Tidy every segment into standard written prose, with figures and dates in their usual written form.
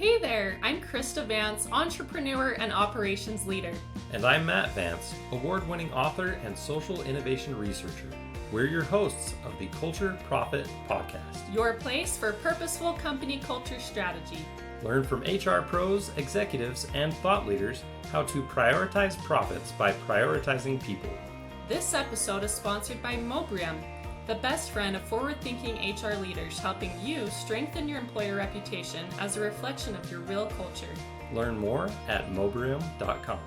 Hey there, I'm Krista Vance, entrepreneur and operations leader. And I'm Matt Vance, award-winning author and social innovation researcher. We're your hosts of the Culture Profit Podcast. Your place for purposeful company culture strategy. Learn from HR pros, executives, and thought leaders how to prioritize profits by prioritizing people. This episode is sponsored by Mobrium, the best friend of forward-thinking HR leaders, helping you strengthen your employer reputation as a reflection of your real culture. Learn more at mobrium.com.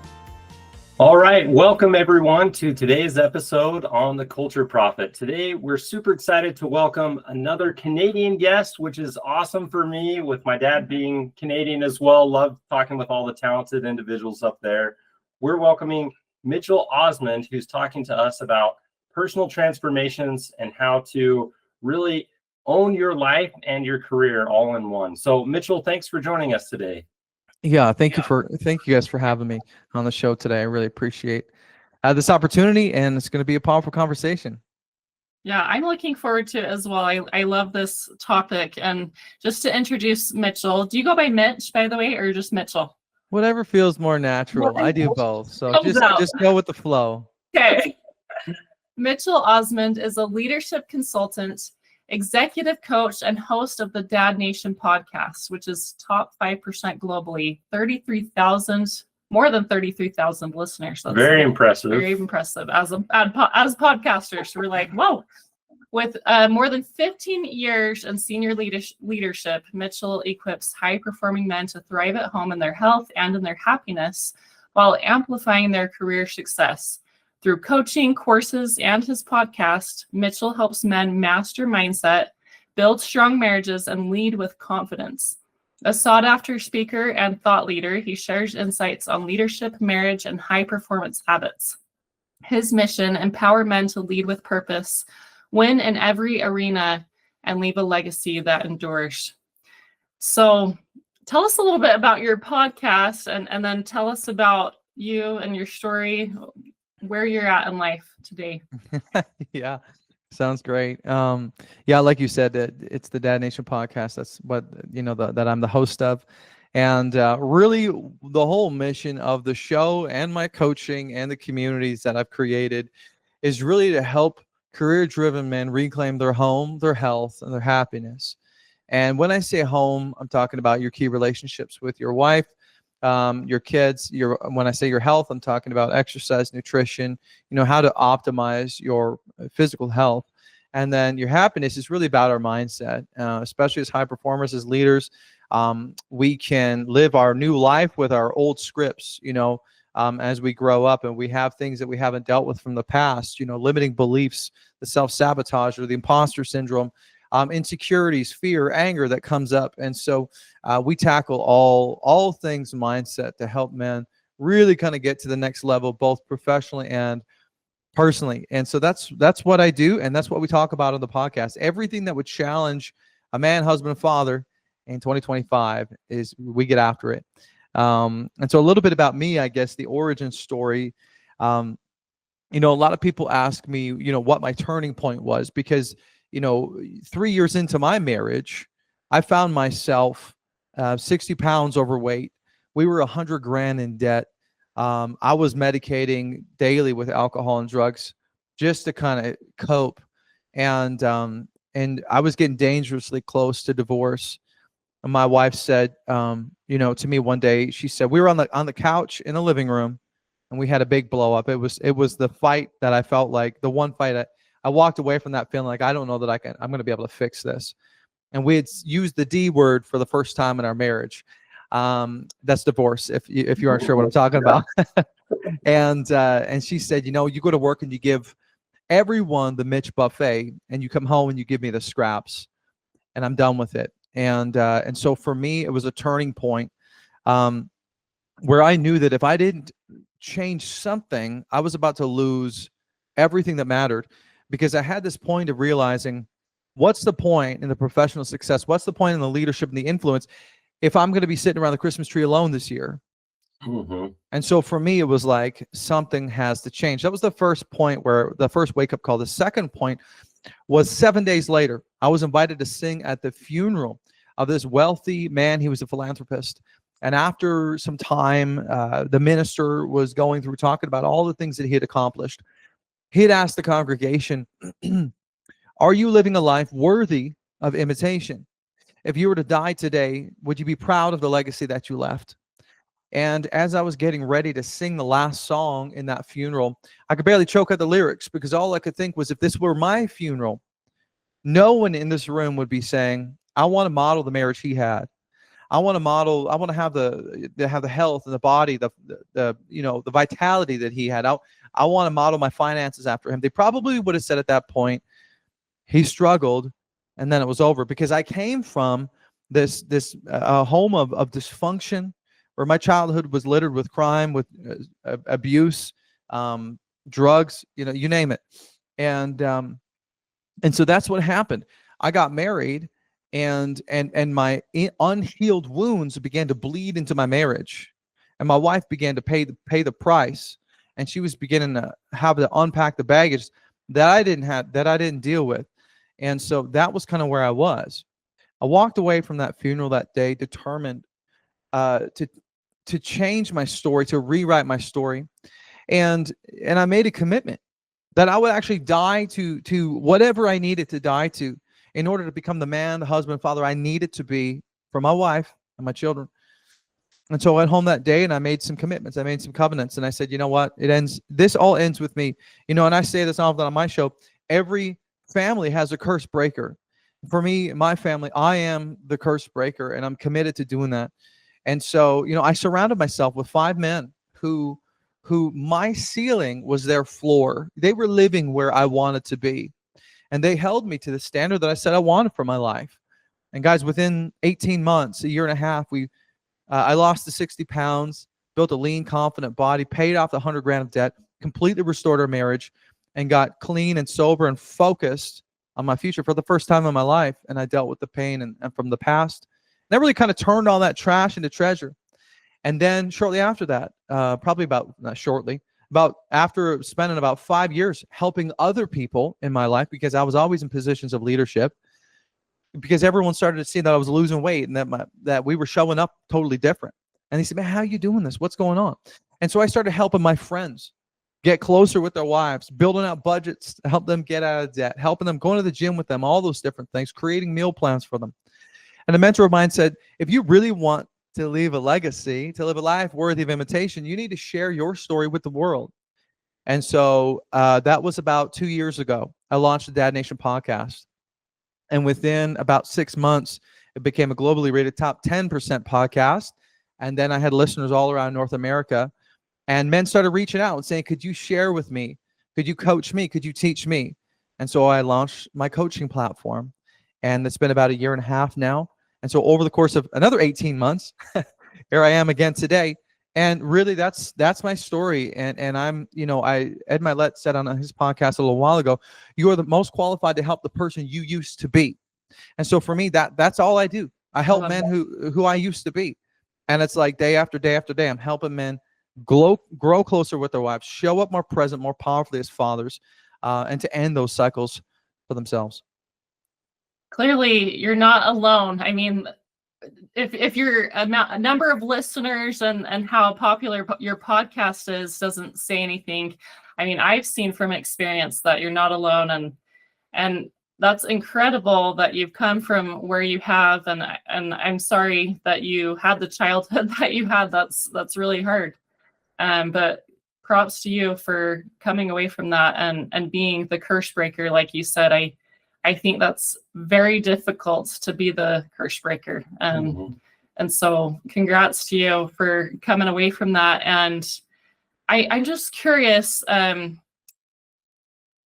All right, welcome everyone to today's episode on the Culture Profit. Today, we're super excited to welcome another Canadian guest, which is awesome for me, with my dad being Canadian as well. Love talking with all the talented individuals up there. We're welcoming Mitchell Osmond, who's talking to us about personal transformations and how to really own your life and your career all in one. So Mitchell, thanks for joining us today. Yeah, thank you guys for having me on the show today. I really appreciate this opportunity, and it's going to be a powerful conversation. Yeah, I'm looking forward to it as well. I love this topic. And just to introduce Mitchell, do you go by Mitch, by the way, or just Mitchell? Whatever feels more natural. I do both. So just go with the flow. Okay. Mitchell Osmond is a leadership consultant, executive coach, and host of the Dad Nation podcast, which is top 5% globally, more than 33,000 listeners. That's very impressive. Very impressive. As podcasters, we're like, whoa. With more than 15 years in senior leadership, Mitchell equips high-performing men to thrive at home in their health and in their happiness while amplifying their career success. Through coaching, courses, and his podcast, Mitchell helps men master mindset, build strong marriages, and lead with confidence. A sought-after speaker and thought leader, he shares insights on leadership, marriage, and high-performance habits. His mission: empower men to lead with purpose, win in every arena, and leave a legacy that endures. So tell us a little bit about your podcast, and then tell us about you and your story, where you're at in life today. Yeah, sounds great. Yeah, like you said, it's the Dad Nation podcast. That's what, that I'm the host of. And really the whole mission of the show and my coaching and the communities that I've created is really to help career-driven men reclaim their home, their health, and their happiness. And when I say home, I'm talking about your key relationships with your wife, your kids. When I say your health, I'm talking about exercise, nutrition, how to optimize your physical health. And then your happiness is really about our mindset, especially as high performers, as leaders. We can live our new life with our old scripts, as we grow up, and we have things that we haven't dealt with from the past, limiting beliefs, the self-sabotage or the imposter syndrome, insecurities, fear, anger that comes up. And so we tackle all things mindset to help men really kind of get to the next level, both professionally and personally. And so that's what I do, and that's what we talk about on the podcast. Everything that would challenge a man, husband, father in 2025 is we get after it. And so a little bit about me, I guess, the origin story. A lot of people ask me, what my turning point was, because 3 years into my marriage, I found myself 60 pounds overweight. We were $100,000 in debt. I was medicating daily with alcohol and drugs just to kind of cope. And I was getting dangerously close to divorce. And my wife said, to me one day, she said, we were on the couch in the living room, and we had a big blow up. It was the fight that I felt like, the one fight I walked away from that feeling like, I don't know that I'm going to be able to fix this. And we had used the D word for the first time in our marriage. That's divorce, if you aren't sure what I'm talking about. And she said, you go to work and you give everyone the Mitch buffet, and you come home and you give me the scraps, and I'm done with it. And so for me, it was a turning point where I knew that if I didn't change something, I was about to lose everything that mattered. Because I had this point of realizing, what's the point in the professional success? What's the point in the leadership and the influence if I'm going to be sitting around the Christmas tree alone this year? Mm-hmm. And so for me, it was like, something has to change. That was the first point, where the first wake-up call. The second point was 7 days later. I was invited to sing at the funeral of this wealthy man. He was a philanthropist. And after some time, the minister was going through talking about all the things that he had accomplished. He had asked the congregation, are you living a life worthy of imitation? If you were to die today, would you be proud of the legacy that you left? And as I was getting ready to sing the last song in that funeral, I could barely choke out the lyrics, because all I could think was, if this were my funeral, no one in this room would be saying, I want to model the marriage he had. I want to have the health and the body, the vitality that he had. I want to model my finances after him. They probably would have said at that point, he struggled, and then it was over, because I came from this home of dysfunction, where my childhood was littered with crime, with abuse, drugs, you name it. And so that's what happened. I got married, and my unhealed wounds began to bleed into my marriage, and my wife began to pay the price, and she was beginning to have to unpack the baggage that I didn't deal with. And so that was kind of where I was. I walked away from that funeral that day determined to change my story, to rewrite my story, and I made a commitment that I would actually die to whatever I needed to die to in order to become the man, the husband, father I needed to be for my wife and my children. And so I went home that day, and I made some commitments. I made some covenants, and I said, you know what? This all ends with me. And I say this often on my show, every family has a curse breaker. For me, my family, I am the curse breaker, and I'm committed to doing that. And so, I surrounded myself with 5 men who my ceiling was their floor. They were living where I wanted to be. And they held me to the standard that I said I wanted for my life. And guys, within 18 months, a year and a half, I lost the 60 pounds, built a lean, confident body, paid off the $100,000 of debt, completely restored our marriage, and got clean and sober and focused on my future for the first time in my life. And I dealt with the pain and from the past. And I really kind of turned all that trash into treasure. And then shortly after that, after spending about 5 years helping other people in my life, because I was always in positions of leadership, because everyone started to see that I was losing weight and that we were showing up totally different. And they said, man, how are you doing this? What's going on? And so I started helping my friends get closer with their wives, building out budgets to help them get out of debt, helping them, going to the gym with them, all those different things, creating meal plans for them. And a mentor of mine said, if you really want to leave a legacy, to live a life worthy of imitation, you need to share your story with the world. And so that was about 2 years ago. I launched the Dad Nation podcast. And within about 6 months, it became a globally rated top 10% podcast. And then I had listeners all around North America. And men started reaching out and saying, could you share with me? Could you coach me? Could you teach me? And so I launched my coaching platform. And it's been about 1.5 years now. And so over the course of another 18 months, here I am again today. And really, that's my story. And I'm, Ed Milet said on his podcast a little while ago, you are the most qualified to help the person you used to be. And so for me, that's all I do. I help men who I used to be. And it's like day after day after day, I'm helping men grow closer with their wives, show up more present, more powerfully as fathers, and to end those cycles for themselves. Clearly, you're not alone. I mean, if your number of listeners and how popular your podcast is doesn't say anything. I mean, I've seen from experience that you're not alone, and that's incredible that you've come from where you have, and I'm sorry that you had the childhood that you had. That's really hard. But props to you for coming away from that and being the curse breaker, like you said. I think that's very difficult to be the curse breaker. And so congrats to you for coming away from that. And I'm just curious, in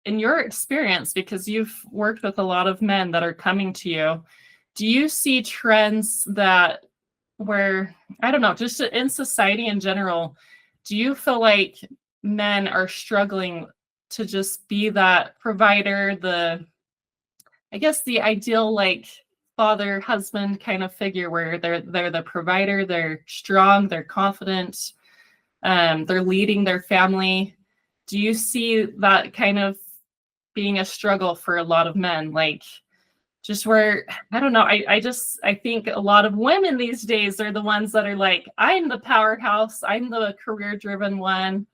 your experience, because you've worked with a lot of men that are coming to you, do you see trends where, I don't know, just in society in general, do you feel like men are struggling to just be that provider, the ideal like father, husband kind of figure, where they're the provider, they're strong, they're confident, they're leading their family? Do you see that kind of being a struggle for a lot of men? Like, just where, I don't know, I think a lot of women these days are the ones that are like, I'm the powerhouse, I'm the career driven one,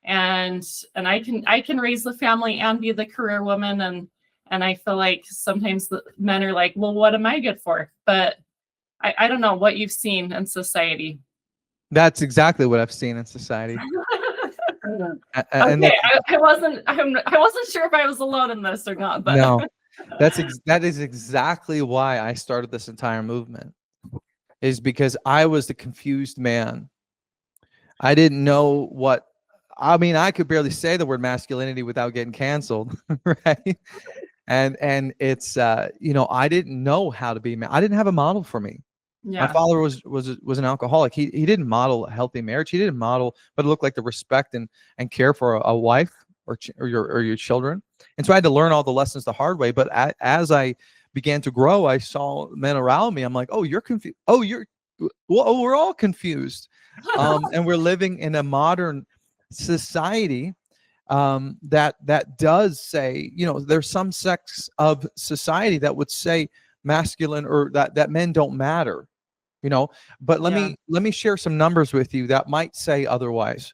and I can raise the family and be the career woman. And I feel like sometimes the men are like, well, what am I good for? But I don't know what you've seen in society. That's exactly what I've seen in society. And Okay, I wasn't sure if I was alone in this or not, but no, that is exactly why I started this entire movement, is because I was the confused man. I didn't know what, I mean, I could barely say the word masculinity without getting canceled, right? And it's I didn't know how to be man. I didn't have a model for me. My yeah, father was an alcoholic. He didn't model a healthy marriage. He didn't model what it looked like to respect and care for a wife or your children. And so I had to learn all the lessons the hard way. But as I began to grow, I saw men around me. I'm like, oh, you're confused. Oh, we're all confused. And we're living in a modern society that does say, there's some sects of society that would say masculine, or that men don't matter. But let me share some numbers with you that might say otherwise.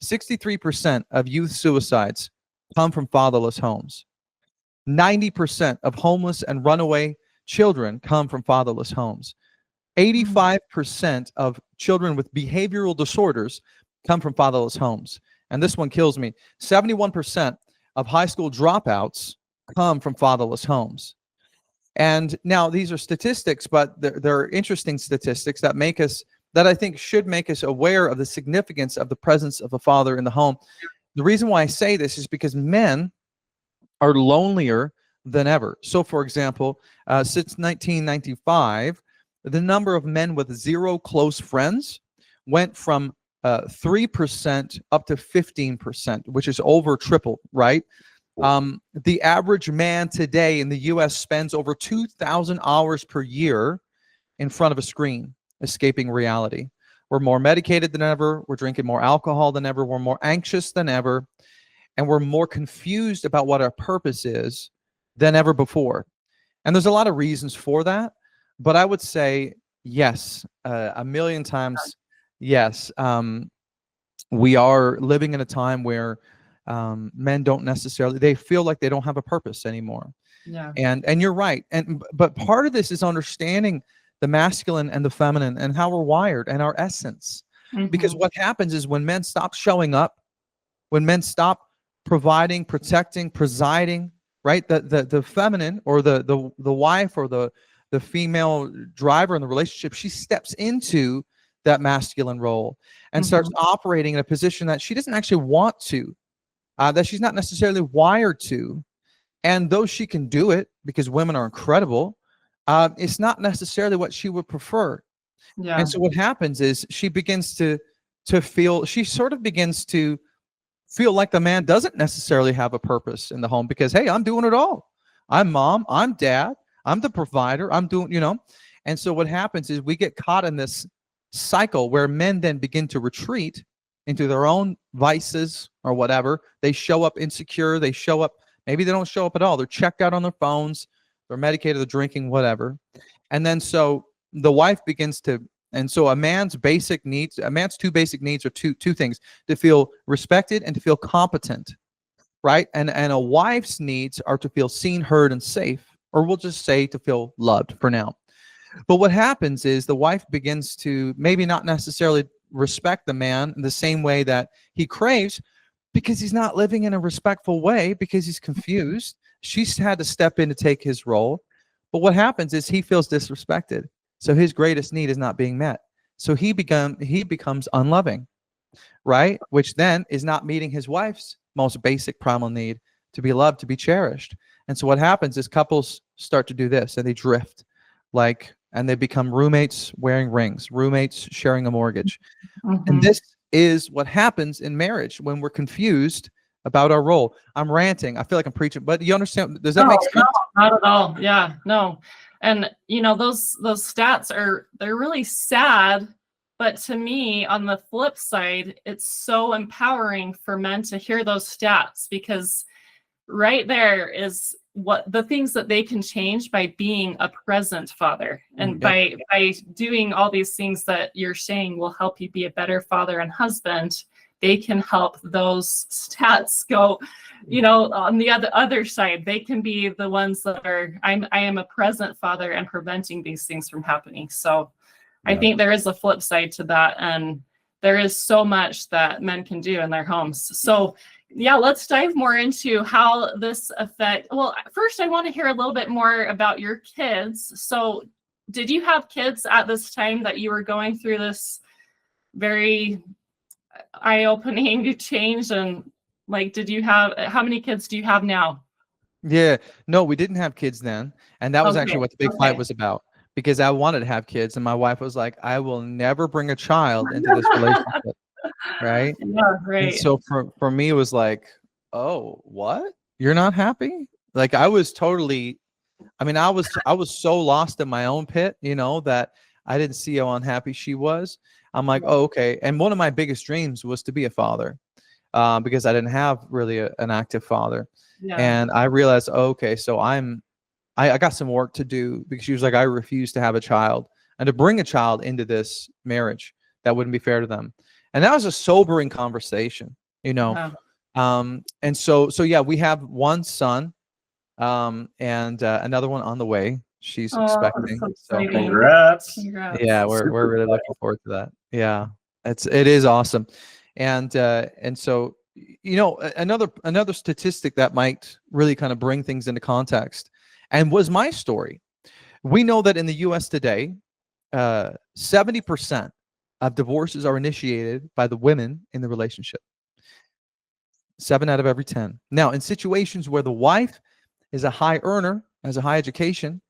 63% of youth suicides come from fatherless homes. 90% of homeless and runaway children come from fatherless homes. 85% of children with behavioral disorders come from fatherless homes. And this one kills me. 71% of high school dropouts come from fatherless homes. And now these are statistics, but they're interesting statistics that I think should make us aware of the significance of the presence of a father in the home. The reason why I say this is because men are lonelier than ever. So, for example, since 1995, the number of men with 0 close friends went from 3% up to 15%, which is over triple, right? The average man today in the U.S. spends over 2,000 hours per year in front of a screen, escaping reality. We're more medicated than ever. We're drinking more alcohol than ever. We're more anxious than ever. And we're more confused about what our purpose is than ever before. And there's a lot of reasons for that. But I would say, yes, a million times, yes. We are living in a time where men don't necessarily, they feel like they don't have a purpose anymore. yeah, And you're right. But part of this is understanding the masculine and the feminine and how we're wired and our essence. Because what happens is when men stop showing up, when men stop providing, protecting, presiding, right? The feminine, or the wife, or the female driver in the relationship, she steps into that masculine role and starts operating in a position that she doesn't actually want to, that she's not necessarily wired to. And though she can do it, because women are incredible, it's not necessarily what she would prefer. yeah, And so what happens is she begins to feel, she sort of begins to feel like the man doesn't necessarily have a purpose in the home, because, hey, I'm doing it all. I'm mom, I'm dad, I'm the provider, I'm doing, And so what happens is we get caught in this cycle where men then begin to retreat into their own vices or whatever. They show up insecure. They show up, maybe they don't show up at all. They're checked out on their phones. They're medicated, they're drinking, whatever. And then so the wife begins to, and so a man's two basic needs are two things: to feel respected and to feel competent, right? And a wife's needs are to feel seen, heard, and safe, or we'll just say to feel loved for now. But what happens is the wife begins to maybe not necessarily respect the man in the same way that he craves, because he's not living in a respectful way, because he's confused. She's had to step in to take his role. But what happens is he feels disrespected. So his greatest need is not being met. So he becomes unloving, right? Which then is not meeting his wife's most basic primal need, to be loved, to be cherished. And so what happens is couples start to do this, and they drift, and they become roommates wearing rings, roommates sharing a mortgage. And this is what happens in marriage when we're confused about our role. I'm ranting. I feel like I'm preaching, but you understand? Does that make sense? No, not at all. Yeah, no. And those stats they're really sad, but to me, on the flip side, it's so empowering for men to hear those stats, because right there is what the things that they can change by being a present father, and by doing all these things that you're saying will help you be a better father and husband. They can help those stats go, on the other side. They can be the ones that are, I am a present father and preventing these things from happening. So I think there is a flip side to that, and there is so much that men can do in their homes. So yeah, let's dive more into how this affect. Well, first I want to hear a little bit more about your kids. So did you have kids at this time that you were going through this very eye-opening change? And like, how many kids do you have now? Yeah, no, we didn't have kids then. And that was Okay, actually what the big fight was about, because I wanted to have kids. And my wife was like, I will never bring a child into this relationship. Right. Yeah, And right. so for me, it was like, oh, what? You're not happy? Like I was totally, I mean, I was so lost in my own pit, that I didn't see how unhappy she was. I'm like, oh, okay. And one of my biggest dreams was to be a father, because I didn't have really an active father. Yeah. And I realized, oh, okay, so I got some work to do, because she was like, I refuse to have a child and to bring a child into this marriage. That wouldn't be fair to them. And that was a sobering conversation, Wow. And so yeah, we have one son, and another one on the way. She's expecting. So So exciting. Congrats. yeah, we're really looking forward to that. Yeah, it is awesome. And so another statistic that might really kind of bring things into context, and was my story. We know that in the U.S. today, 70% of divorces are initiated by the women in the relationship. 7 out of every 10. Now, in situations where the wife is a high earner, has a high education,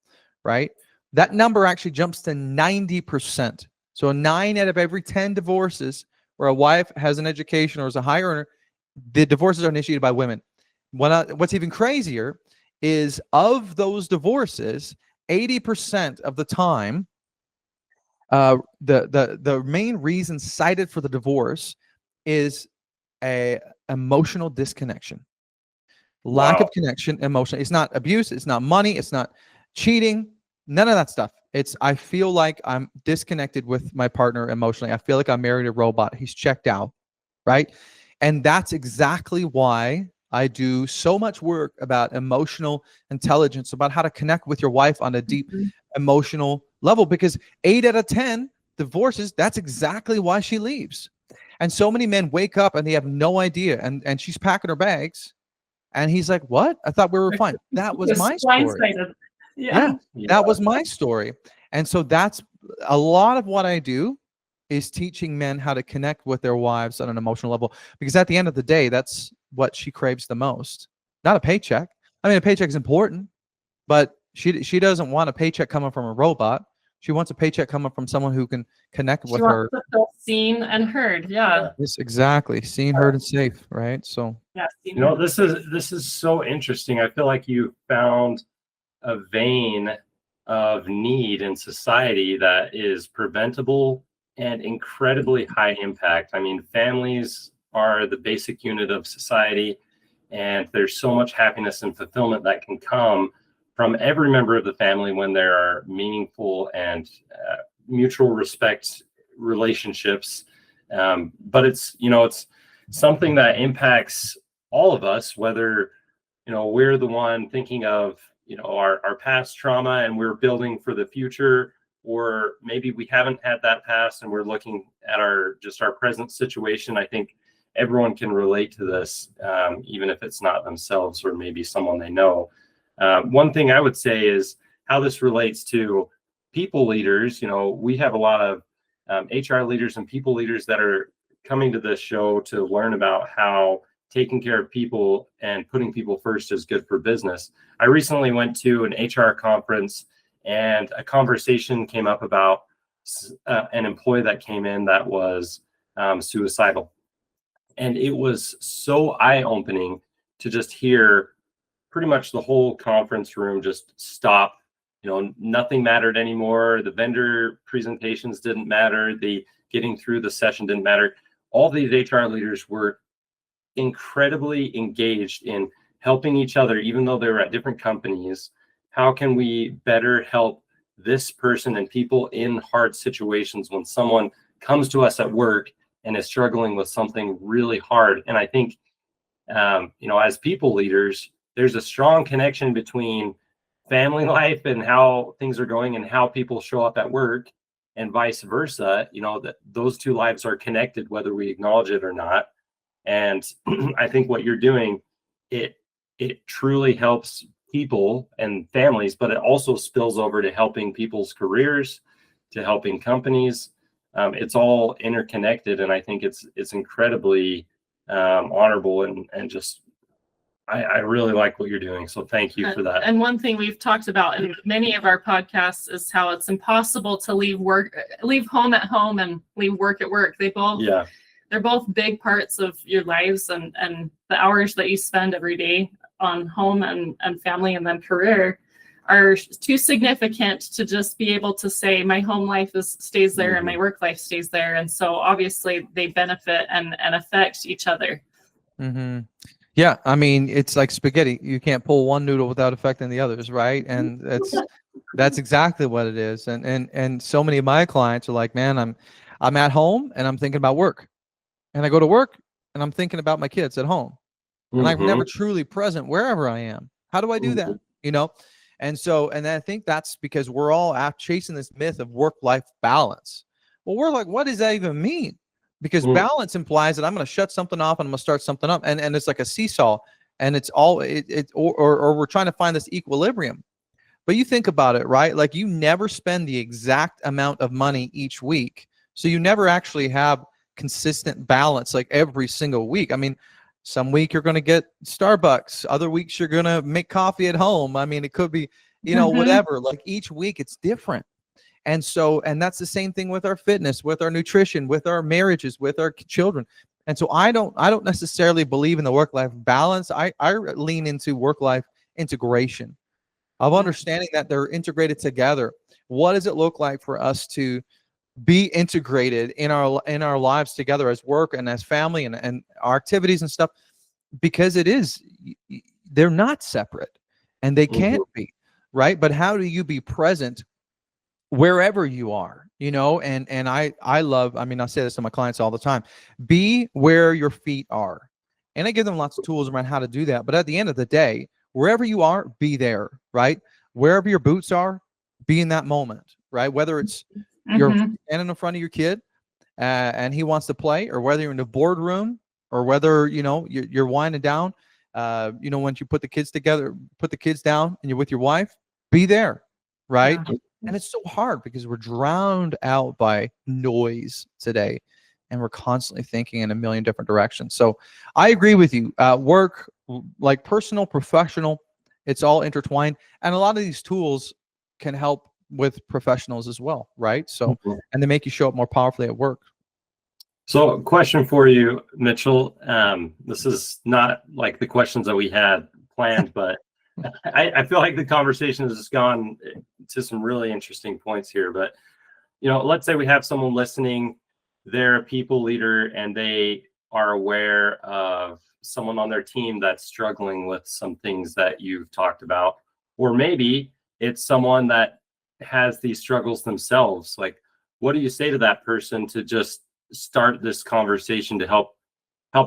right? That number actually jumps to 90%. So 9 out of every 10 divorces where a wife has an education or is a high earner, the divorces are initiated by women. What's even crazier is, of those divorces, 80% of the time, the main reason cited for the divorce is a emotional disconnection, lack of connection, emotion. It's not abuse, it's not money, it's not cheating, none of that stuff. It's, I feel like I'm disconnected with my partner emotionally. I feel like I married a robot. He's checked out, right? And that's exactly why I do so much work about emotional intelligence, about how to connect with your wife on a deep emotional level, because 8 out of 10 divorces, that's exactly why she leaves. And so many men wake up and they have no idea, and she's packing her bags and he's like, what? I thought we were fine. That was my story. Yeah, that was my story. And so that's a lot of what I do, is teaching men how to connect with their wives on an emotional level, because at the end of the day, that's what she craves the most. Not a paycheck. I mean, a paycheck is important, but she doesn't want a paycheck coming from a robot. She wants a paycheck coming from someone who can connect with her. She wants to feel seen and heard. Yeah. Yes, exactly. Seen, heard, and safe, right? So Yeah. This is so interesting. I feel like you found a vein of need in society that is preventable and incredibly high impact. I mean, families are the basic unit of society, and there's so much happiness and fulfillment that can come from every member of the family when there are meaningful and mutual respect relationships. But it's something that impacts all of us, whether we're the one thinking of our past trauma and we're building for the future, or maybe we haven't had that past and we're looking at our present situation. I think everyone can relate to this, even if it's not themselves or maybe someone they know. One thing I would say is how this relates to people leaders. We have a lot of HR leaders and people leaders that are coming to this show to learn about how taking care of people and putting people first is good for business. I recently went to an HR conference, and a conversation came up about an employee that came in that was suicidal. And it was so eye-opening to just hear pretty much the whole conference room just stop. Nothing mattered anymore. The vendor presentations didn't matter. The getting through the session didn't matter. All these HR leaders were incredibly engaged in helping each other, even though they're at different companies. How can we better help this person and people in hard situations when someone comes to us at work and is struggling with something really hard? And I think, as people leaders, there's a strong connection between family life and how things are going and how people show up at work, and vice versa. That those two lives are connected, whether we acknowledge it or not. And I think what you're doing, it truly helps people and families, but it also spills over to helping people's careers, to helping companies. It's all interconnected, and I think it's incredibly honorable, and just I really like what you're doing. So thank you for that. And one thing we've talked about in many of our podcasts is how it's impossible to leave home at home and leave work at work. They're both big parts of your lives, and the hours that you spend every day on home and family and then career are too significant to just be able to say my home life stays there and my work life stays there. And so obviously they benefit and affect each other. Mm-hmm. Yeah, I mean, it's like spaghetti. You can't pull one noodle without affecting the others, right? And that's exactly what it is. And so many of my clients are like, man, I'm at home and I'm thinking about work, and I go to work and I'm thinking about my kids at home, and I'm never truly present wherever I am. How do I do that? And I think that's because we're all chasing this myth of work-life balance. Well, we're like, what does that even mean? Because balance implies that I'm going to shut something off and I'm going to start something up, and it's like a seesaw, and it's all or we're trying to find this equilibrium. But you think about it, right? Like, you never spend the exact amount of money each week, so you never actually have consistent balance like every single week. I mean, some week you're going to get Starbucks, other weeks you're going to make coffee at home. I mean, it could be, whatever. Like, each week it's different. And that's the same thing with our fitness, with our nutrition, with our marriages, with our children. And so I don't necessarily believe in the work-life balance. I lean into work-life integration, of understanding that they're integrated together. What does it look like for us to be integrated in our lives together as work and as family and our activities and stuff? Because they're not separate, and they can't be, right? But how do you be present wherever you are, and I love, I say this to my clients all the time: be where your feet are. And I give them lots of tools around how to do that. But at the end of the day, wherever you are, be there, right? Wherever your boots are, be in that moment, right? Whether it's you're standing in front of your kid and he wants to play, or whether you're in the boardroom, or whether, you're winding down, once you put the kids down and you're with your wife, be there, right? Yeah. And it's so hard because we're drowned out by noise today, and we're constantly thinking in a million different directions. So I agree with you. Work, like personal, professional, it's all intertwined. And a lot of these tools can help with professionals as well, right? So, and they make you show up more powerfully at work. So, question for you, Mitchell. This is not like the questions that we had planned, but I feel like the conversation has just gone to some really interesting points here. But, let's say we have someone listening, they're a people leader, and they are aware of someone on their team that's struggling with some things that you've talked about. Or maybe it's someone that has these struggles themselves. Like, what do you say to that person to just start this conversation to help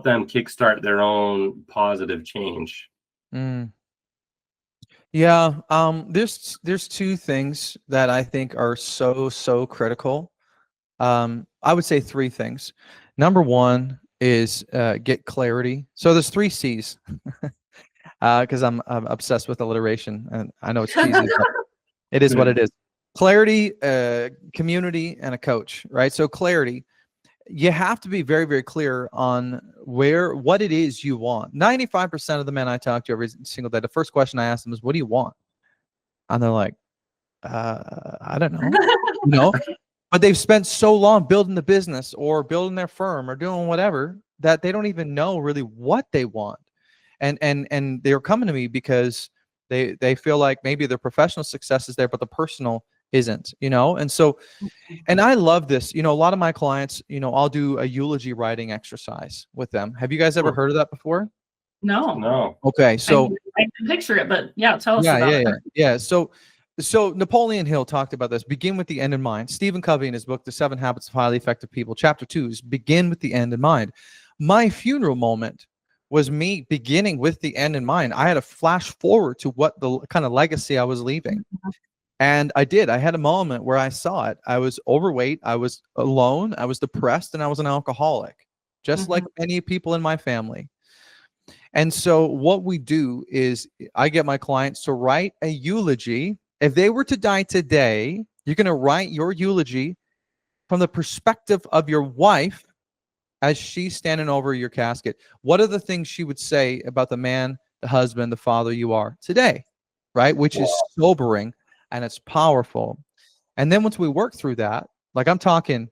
them kickstart their own positive change? Yeah, there's two things that I think are so critical. I would say three things. Number one is get clarity. So there's 3 C's, because I'm obsessed with alliteration, and I know it's cheesy, but it is what it is. Clarity, community, and a coach, right? So clarity. You have to be very, very clear on what it is you want. 95% of the men I talk to every single day, the first question I ask them is, what do you want? And they're like, I don't know. But they've spent so long building the business or building their firm or doing whatever that they don't even know really what they want. And they're coming to me because they feel like maybe their professional success is there, but the personal isn't, and so, and I love this, a lot of my clients, I'll do a eulogy writing exercise with them. Have you guys ever heard of that before? No. No. Okay, so I can picture it, but yeah, tell us about it. yeah. So Napoleon Hill talked about this. Begin with the end in mind. Stephen Covey in his book, The 7 Habits of Highly Effective People, chapter 2 is begin with the end in mind. My funeral moment was me beginning with the end in mind. I had a flash forward to what the kind of legacy I was leaving. And I did. I had a moment where I saw it. I was overweight. I was alone. I was depressed, and I was an alcoholic, just like many people in my family. And so what we do is I get my clients to write a eulogy. If they were to die today, you're going to write your eulogy from the perspective of your wife as she's standing over your casket. What are the things she would say about the man, the husband, the father you are today, right? Which is sobering and it's powerful. And then once we work through that, like I'm talking,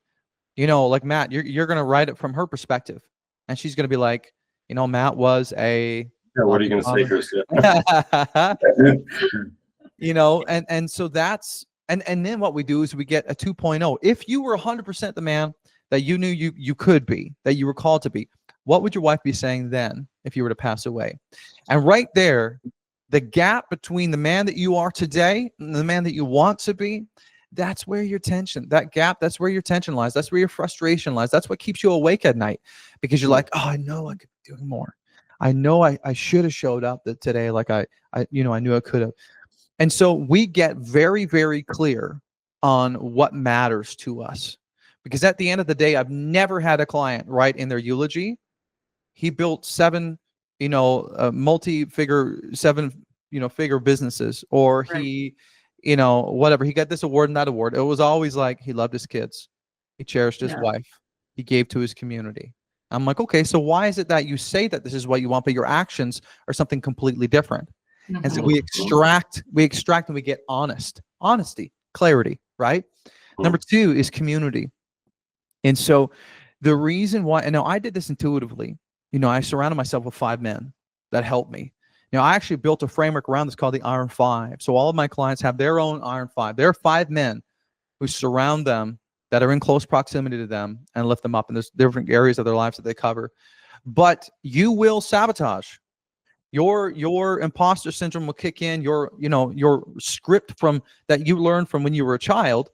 like Matt, you're going to write it from her perspective. And she's going to be like, Matt was a... Yeah, what are you going to say, Chris? And so that's, and then what we do is we get a 2.0. If you were 100% the man that you knew you could be, that you were called to be, what would your wife be saying then if you were to pass away? And right there, the gap between the man that you are today and the man that you want to be, that's where your tension, that gap, that's where your tension lies. That's where your frustration lies. That's what keeps you awake at night, because you're like, oh, I know I could be doing more. I know I should have showed up today. Like I knew I could have. And so we get very, very clear on what matters to us, because at the end of the day, I've never had a client write in their eulogy, he built 7, multi-figure, 7, figure businesses, or Right. he, whatever, he got this award and that award. It was always like, he loved his kids. He cherished his wife. He gave to his community. I'm like, okay, so why is it that you say that this is what you want, but your actions are something completely different? And so we extract and we get honesty, clarity, right? Number 2 is community. And so the reason why, and now I did this intuitively, I surrounded myself with 5 men that helped me. I actually built a framework around this called the Iron 5. So all of my clients have their own Iron 5. There are 5 men who surround them that are in close proximity to them and lift them up. And there's different areas of their lives that they cover. But you will sabotage. Your imposter syndrome will kick in. Your script from that you learned from when you were a child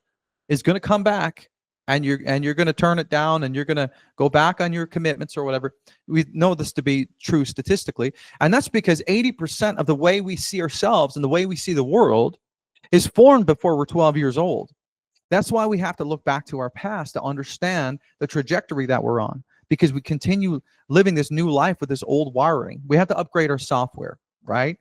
is going to come back, and you're going to turn it down, and you're going to go back on your commitments or whatever. We know this to be true statistically, and that's because 80% of the way we see ourselves and the way we see the world is formed before we're 12 years old. That's why we have to look back to our past to understand the trajectory that we're on, because we continue living this new life with this old wiring. We have to upgrade our software, right?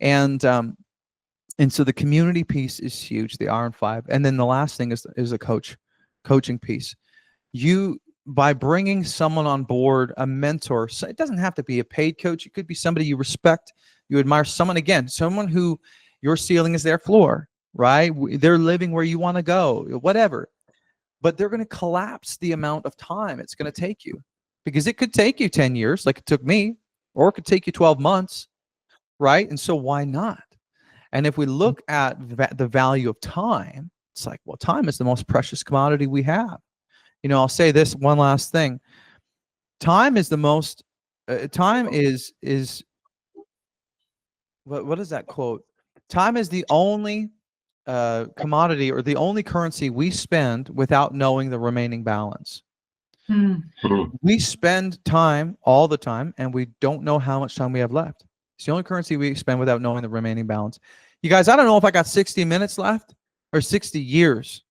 And so the community piece is huge, the Iron 5. And then the last thing is a coaching piece. You, by bringing someone on board, a mentor, so it doesn't have to be a paid coach. It could be somebody you respect, you admire, someone who your ceiling is their floor, right? They're living where you want to go, whatever. But they're going to collapse the amount of time it's going to take you, because it could take you 10 years like it took me, or it could take you 12 months, right? And so why not? And if we look at the value of time, it's like, well, time is the most precious commodity we have. I'll say this one last thing. Time is the most, time is what is that quote? Time is the only commodity, or the only currency we spend without knowing the remaining balance. We spend time all the time, and we don't know how much time we have left. It's the only currency we spend without knowing the remaining balance. You guys, I don't know if I got 60 minutes left or 60 years,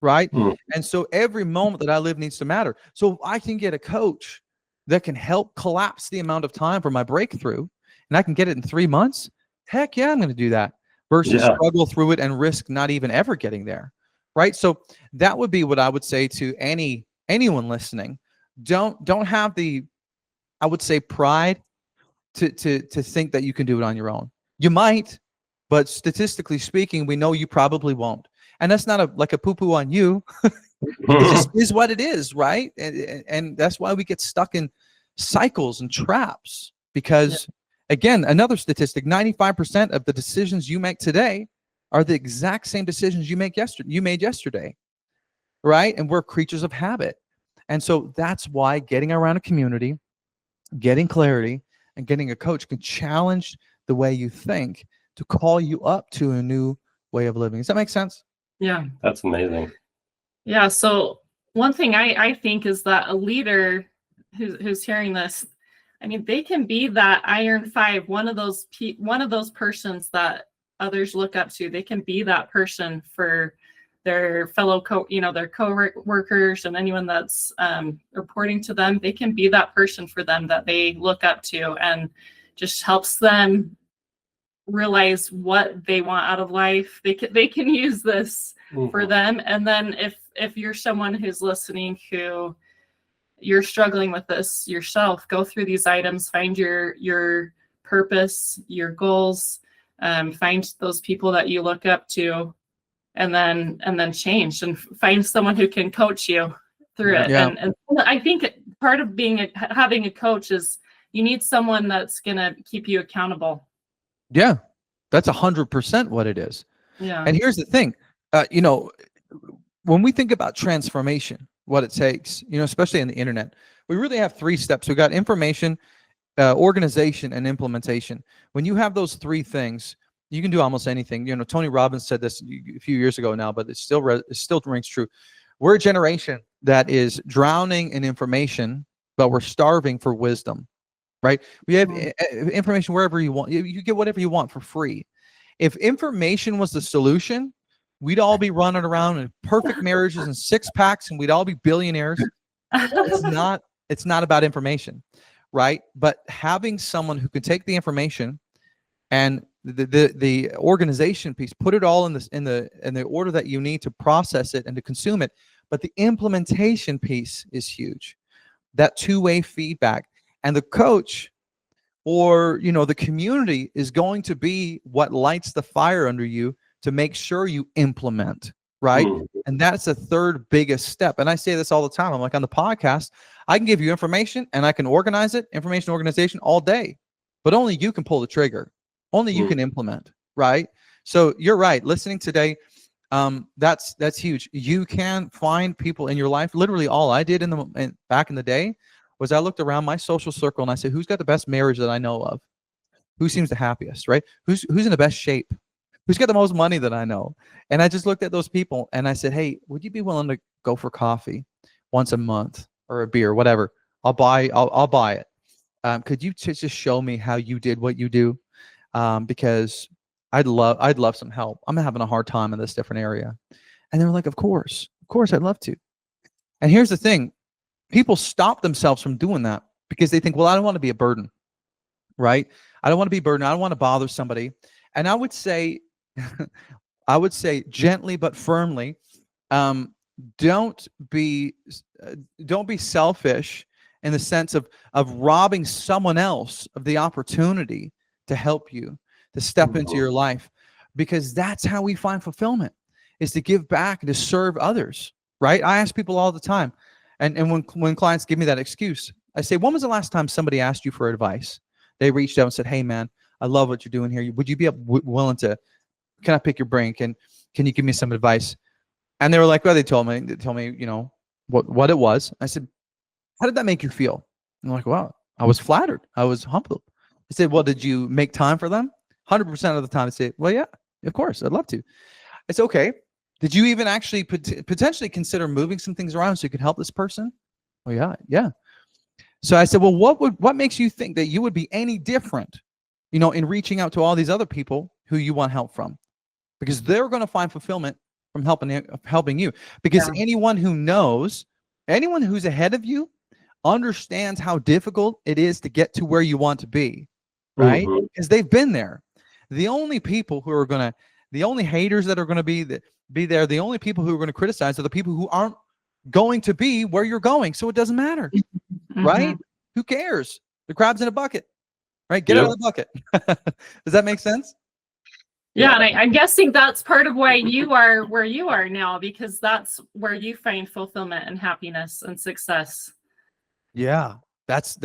right? And so every moment that I live needs to matter. So if I can get a coach that can help collapse the amount of time for my breakthrough, and I can get it in 3 months, heck yeah, I'm going to do that, versus struggle through it and risk not even ever getting there, right? So that would be what I would say to anyone listening. Don't have the, I would say, pride to think that you can do it on your own. You might, but statistically speaking, we know you probably won't. And that's not like a poo-poo on you. It just is what it is, right? And that's why we get stuck in cycles and traps, because again, another statistic, 95% of the decisions you make today are the exact same decisions you made yesterday, right? And we're creatures of habit. And so that's why getting around a community, getting clarity, and getting a coach can challenge the way you think to call you up to a new way of living. Does that make sense? Yeah. That's amazing. Yeah. So one thing I think is that a leader who's hearing this, I mean, they can be that iron five, one of those persons that others look up to. They can be that person for their fellow their co-workers and anyone that's reporting to them. They can be that person for them that they look up to, and just helps them realize what they want out of life. They can use this for them. And then if you're someone who's listening who you're struggling with this yourself, go through these items, find your purpose, your goals, find those people that you look up to, and then change, and find someone who can coach you through it. Yeah. And I think part of having a coach is you need someone that's gonna keep you accountable. Yeah, that's 100% what it is. Yeah. And here's the thing, when we think about transformation, what it takes, especially in the internet, we really have 3 steps. We got information, organization, and implementation. When you have those 3 things, you can do almost anything. Tony Robbins said this a few years ago now, but it still rings true. We're a generation that is drowning in information, but we're starving for wisdom, right? We have information wherever you want. You get whatever you want for free. If information was the solution, we'd all be running around in perfect marriages and 6-packs, and we'd all be billionaires. It's not about information, right? But having someone who can take the information and the organization piece, put it all in the order that you need to process it and to consume it. But the implementation piece is huge. That 2-way feedback, and the coach or the community is going to be what lights the fire under you to make sure you implement, right? And that's the 3rd biggest step. And I say this all the time. I'm like, on the podcast, I can give you information and I can organize it, information organization, all day, but only you can pull the trigger. Only you can implement, right? So you're right. Listening today, that's huge. You can find people in your life. Literally, all I did back in the day was I looked around my social circle and I said, who's got the best marriage that I know of? Who seems the happiest, right? Who's in the best shape? Who's got the most money that I know? And I just looked at those people and I said, hey, would you be willing to go for coffee once a month or a beer, whatever? I'll buy it. Could you just show me how you did what you do? Because I'd love some help. I'm having a hard time in this different area. And they were like, of course, I'd love to. And here's the thing. People stop themselves from doing that because they think, well, I don't want to be a burden, right? I don't want to be a burden. I don't want to bother somebody. And I would say gently but firmly, don't be selfish in the sense of robbing someone else of the opportunity to help you, to step into your life, because that's how we find fulfillment, is to give back and to serve others, right? I ask people all the time, and when clients give me that excuse, I say, when was the last time somebody asked you for advice? They reached out and said, hey man, I love what you're doing here. Would you be willing to, can I pick your brain? Can you give me some advice? And they were like, well, they told me, what it was. I said, how did that make you feel? And I'm like, wow, I was flattered. I was humbled. I said, well, did you make time for them? 100% of the time I say, well, yeah, of course, I'd love to. It's okay. Did you even actually potentially consider moving some things around so you could help this person? Well, yeah. So I said, well, what makes you think that you would be any different, in reaching out to all these other people who you want help from? Because they're going to find fulfillment from helping you. Because anyone who's ahead of you understands how difficult it is to get to where you want to be, right? Because they've been there. The only haters that are going to be there, the only people who are going to criticize are the people who aren't going to be where you're going. So it doesn't matter, right? Who cares? The crab's in a bucket, right? Get out of the bucket. Does that make sense? Yeah, and I'm guessing that's part of why you are where you are now, because that's where you find fulfillment and happiness and success. Yeah, that's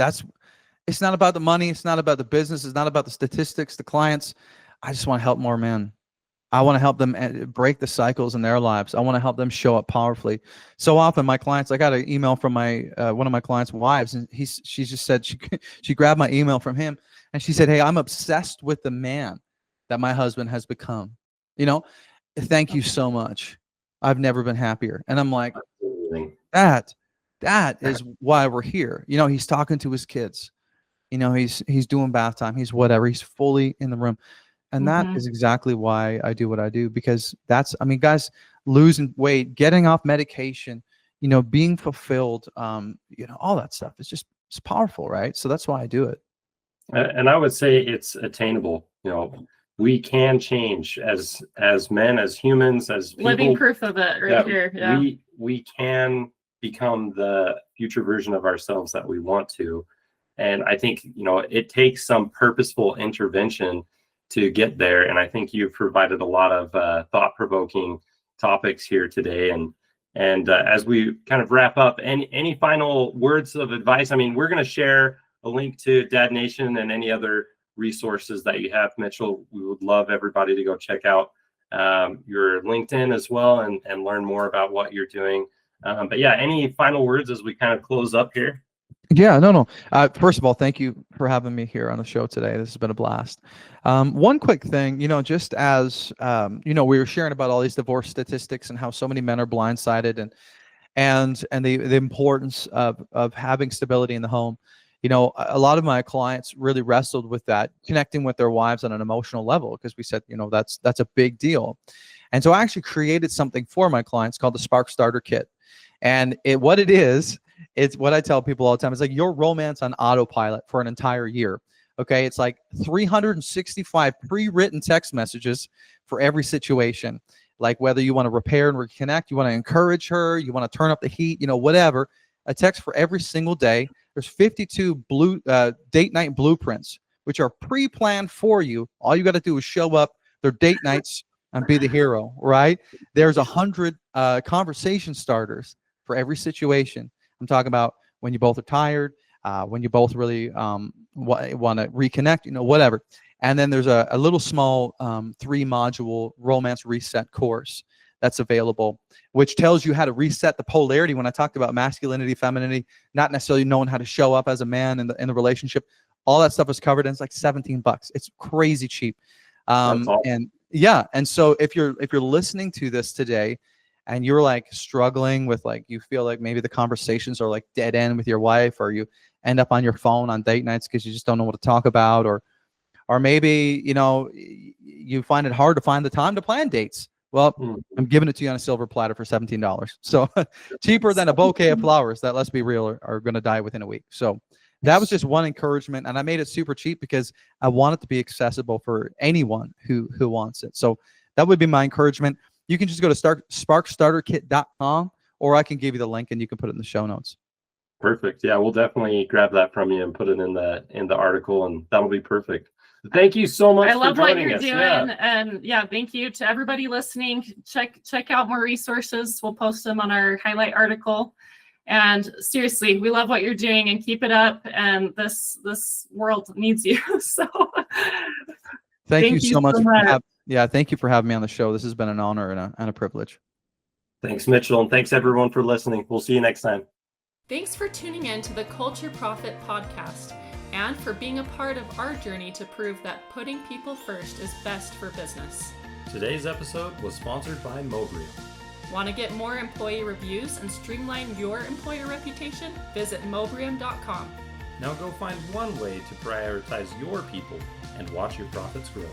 it's not about the money, it's not about the business, it's not about the statistics, the clients. I just want to help more men. I want to help them break the cycles in their lives. I want to help them show up powerfully. So often my clients, I got an email from my one of my clients' wives, and she just said she grabbed my email from him, and she said, "Hey, I'm obsessed with the man that my husband has become. You know, thank you so much. I've never been happier." And I'm like, that is why we're here. You know, he's talking to his kids. You know, he's doing bath time. He's whatever. He's fully in the room. And that is exactly why I do what I do, because that's, I mean, guys, losing weight, getting off medication, you know, being fulfilled, you know, all that stuff. It's powerful, right? So that's why I do it. And I would say it's attainable. You know, we can change as men, as humans, as people. Living proof of it right here. Yeah. We can become the future version of ourselves that we want to. And I think, you know, it takes some purposeful intervention to get there. And I think you've provided a lot of thought-provoking topics here today. And as we kind of wrap up, any final words of advice? I mean, we're going to share a link to Dad Nation and any other resources that you have, Mitchell. We would love everybody to go check out your LinkedIn as well and learn more about what you're doing. But yeah, any final words as we kind of close up here? Yeah, no. First of all, thank you for having me here on the show today. This has been a blast. One quick thing, you know, just as, you know, we were sharing about all these divorce statistics and how so many men are blindsided and the importance of having stability in the home. You know, a lot of my clients really wrestled with that, connecting with their wives on an emotional level, because we said, you know, that's a big deal. And so I actually created something for my clients called the Spark Starter Kit. And what it is, it's what I tell people all the time. It's like your romance on autopilot for an entire year. Okay. It's like 365 pre-written text messages for every situation. Like whether you want to repair and reconnect, you want to encourage her, you want to turn up the heat, you know, whatever. A text for every single day. There's 52 date night blueprints, which are pre-planned for you. All you got to do is show up. They're date nights and be the hero, right? There's 100 conversation starters for every situation. I'm talking about when you both are tired, when you both really want to reconnect, you know, whatever. And then there's a little small 3-module romance reset course that's available, which tells you how to reset the polarity. When I talked about masculinity, femininity, not necessarily knowing how to show up as a man in the relationship, all that stuff is covered, and it's like $17. It's crazy cheap. Awesome. And yeah, and so if you're listening to this today, and you're like struggling with, like, you feel like maybe the conversations are like dead end with your wife, or you end up on your phone on date nights because you just don't know what to talk about, or maybe, you know, you find it hard to find the time to plan dates. Well, I'm giving it to you on a silver platter for $17. So cheaper than a bouquet of flowers that, let's be real, are going to die within a week. So that was just one encouragement, and I made it super cheap because I want it to be accessible for anyone who wants it. So that would be my encouragement. You can just go to sparkstarterkit.com, or I can give you the link and you can put it in the show notes. Perfect. Yeah, we'll definitely grab that from you and put it in the article, and that'll be perfect. Thank you so much. I love for what joining you're us. doing. Yeah. And yeah, thank you to everybody listening. Check out more resources. We'll post them on our highlight article. And seriously, we love what you're doing, and keep it up. And this world needs you. So thank you so much. Thank you for having me on the show. This has been an honor and a privilege. Thanks, Mitchell. And thanks everyone for listening. We'll see you next time. Thanks for tuning in to the Culture Profit Podcast, and for being a part of our journey to prove that putting people first is best for business. Today's episode was sponsored by Mobrium. Want to get more employee reviews and streamline your employer reputation? Visit mobrium.com. Now go find one way to prioritize your people and watch your profits grow.